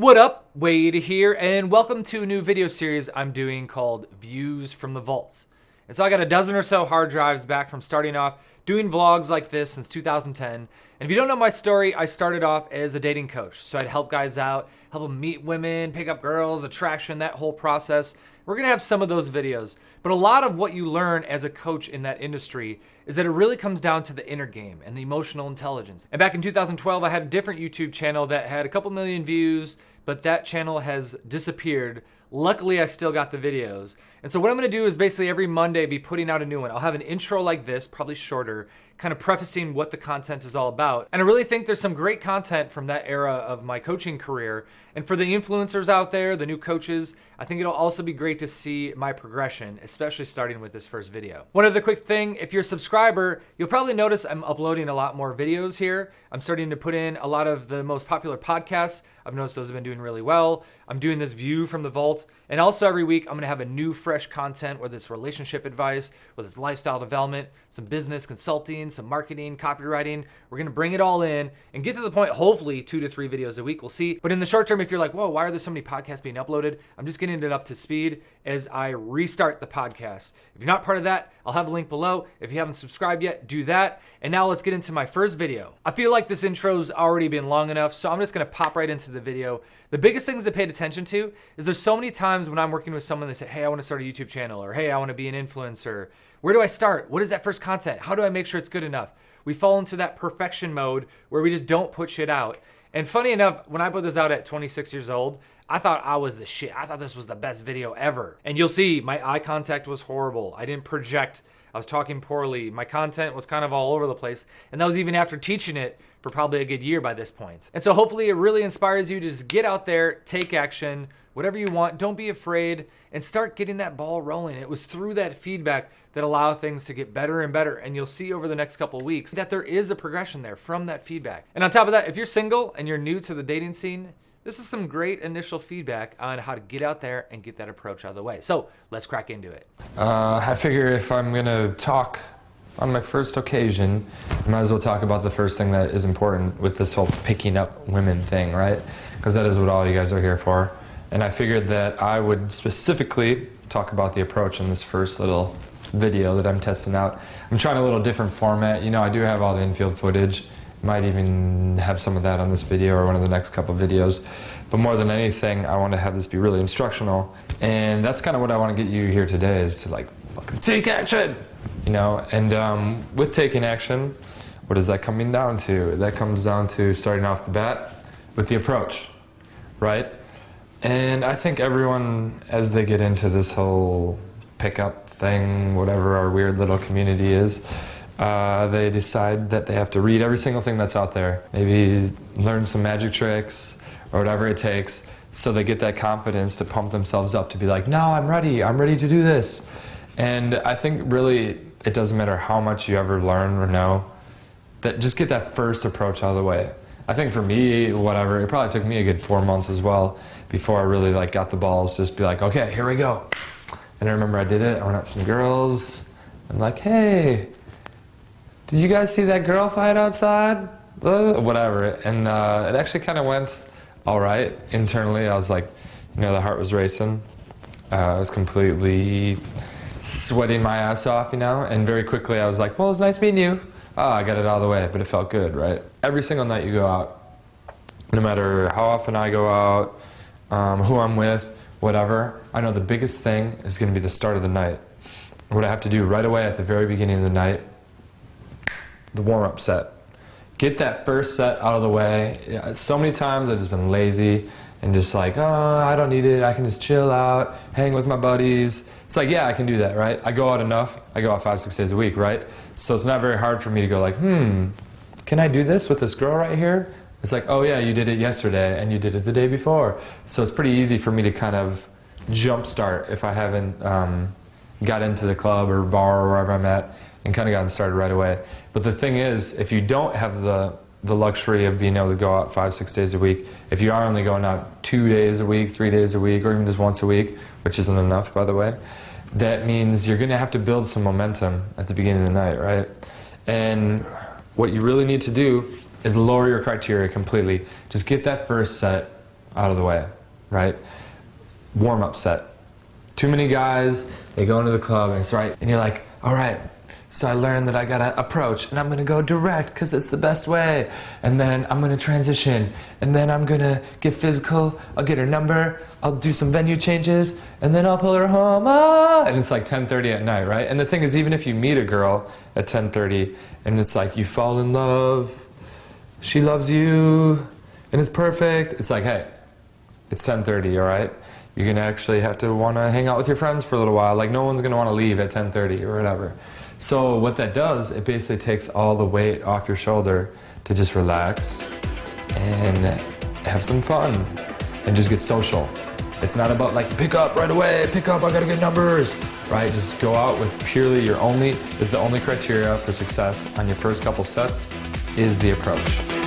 What up? Wade here, and welcome to a new video series I'm doing called Views from the Vaults. And so I got a dozen or so hard drives back from starting off doing vlogs like this since 2010. And if you don't know my story, I started off as a dating coach. So I'd help guys out, help them meet women, pick up girls, attraction, that whole process. We're gonna have some of those videos, but a lot of what you learn as a coach in that industry is that it really comes down to the inner game and the emotional intelligence. And back in 2012, I had a different YouTube channel that had a couple million views, but that channel has disappeared. Luckily, I still got the videos. And so what I'm gonna do is basically every Monday be putting out a new one. I'll have an intro like this, probably shorter, kind of prefacing what the content is all about. And I really think there's some great content from that era of my coaching career. And for the influencers out there, the new coaches, I think it'll also be great to see my progression, especially starting with this first video. One other quick thing, if you're a subscriber, you'll probably notice I'm uploading a lot more videos here. I'm starting to put in a lot of the most popular podcasts. I've noticed those have been doing really well. I'm doing this view from the vault. And also every week, I'm gonna have a new fresh content, whether it's relationship advice, whether it's lifestyle development, some business consulting, some marketing, copywriting. We're gonna bring it all in and get to the point, hopefully 2 to 3 videos a week, we'll see. But in the short term, if you're like, whoa, why are there so many podcasts being uploaded? I'm just getting it up to speed as I restart the podcast. If you're not part of that, I'll have a link below. If you haven't subscribed yet, do that. And now let's get into my first video. I feel like this intro's already been long enough, so I'm just gonna pop right into the video. The biggest things to pay attention to is there's so many times when I'm working with someone that say, hey, I wanna start a YouTube channel, or hey, I wanna be an influencer. Where do I start? What is that first content? How do I make sure it's good enough? We fall into that perfection mode where we just don't put shit out. And funny enough, when I put this out at 26 years old, I thought I was the shit. I thought this was the best video ever. And you'll see my eye contact was horrible. I didn't project. I was talking poorly. My content was kind of all over the place. And that was even after teaching it for probably a good year by this point. And so hopefully it really inspires you to just get out there, take action, whatever you want, don't be afraid, and start getting that ball rolling. It was through that feedback that allow things to get better and better. And you'll see over the next couple of weeks that there is a progression there from that feedback. And on top of that, if you're single and you're new to the dating scene, this is some great initial feedback on how to get out there and get that approach out of the way. So let's crack into it. I figure if I'm gonna talk on my first occasion, I might as well talk about the first thing that is important with this whole picking up women thing, right? Because that is what all you guys are here for. And I figured that I would specifically talk about the approach in this first little video that I'm testing out. I'm trying a little different format. You know, I do have all the infield footage. Might even have some of that on this video or one of the next couple videos. But more than anything, I want to have this be really instructional. And that's kind of what I want to get you here today, is to like fucking take action, you know? And with taking action, what is that coming down to? That comes down to starting off the bat with the approach, right? And I think everyone, as they get into this whole pickup thing, whatever our weird little community is, they decide that they have to read every single thing that's out there. Maybe learn some magic tricks or whatever it takes, so they get that confidence to pump themselves up to be like, no, I'm ready to do this. And I think really it doesn't matter how much you ever learn or know, that just get that first approach out of the way. I think for me, whatever, it probably took me a good 4 months as well before I really like got the balls to just be like, okay, here we go. And I remember I did it, I went up to some girls, I'm like, hey, did you guys see that girl fight outside? Whatever. And it actually kind of went all right internally. I was like, you know, the heart was racing. I was completely sweating my ass off, you know, and very quickly I was like, well, it was nice meeting you. Oh, I got it out of the way, but it felt good, right? Every single night you go out, no matter how often I go out, who I'm with, whatever, I know the biggest thing is going to be the start of the night. What I have to do right away at the very beginning of the night, the warm-up set. Get that first set out of the way. Yeah, so many times I've just been lazy and just like, oh, I don't need it. I can just chill out, hang with my buddies. It's like, yeah, I can do that, right? I go out enough. I go out 5-6 days a week, right? So it's not very hard for me to go like, can I do this with this girl right here? It's like, oh yeah, you did it yesterday and you did it the day before. So it's pretty easy for me to kind of jumpstart if I haven't got into the club or bar or wherever I'm at and kind of gotten started right away. But the thing is, if you don't have the luxury of being able to go out 5-6 days a week, if you are only going out 2 days a week, 3 days a week, or even just once a week, which isn't enough, by the way, that means you're going to have to build some momentum at the beginning of the night, right? And what you really need to do is lower your criteria completely. Just get that first set, out of the way, right? Warm-up set. Too many guys, they go into the club and it's right, and you're like, all right, so I learned that I gotta approach and I'm gonna go direct because it's the best way. And then I'm gonna transition and then I'm gonna get physical, I'll get her number, I'll do some venue changes and then I'll pull her home, and it's like 10:30 at night, right? And the thing is, even if you meet a girl at 10:30 and it's like you fall in love, she loves you and it's perfect, it's like, hey, it's 10:30, all right? You're gonna actually have to wanna hang out with your friends for a little while. Like no one's gonna wanna leave at 10:30 or whatever. So what that does, it basically takes all the weight off your shoulder to just relax and have some fun and just get social. It's not about like pick up right away, pick up, I gotta get numbers, right? Just go out with purely the only criteria for success on your first couple sets is the approach.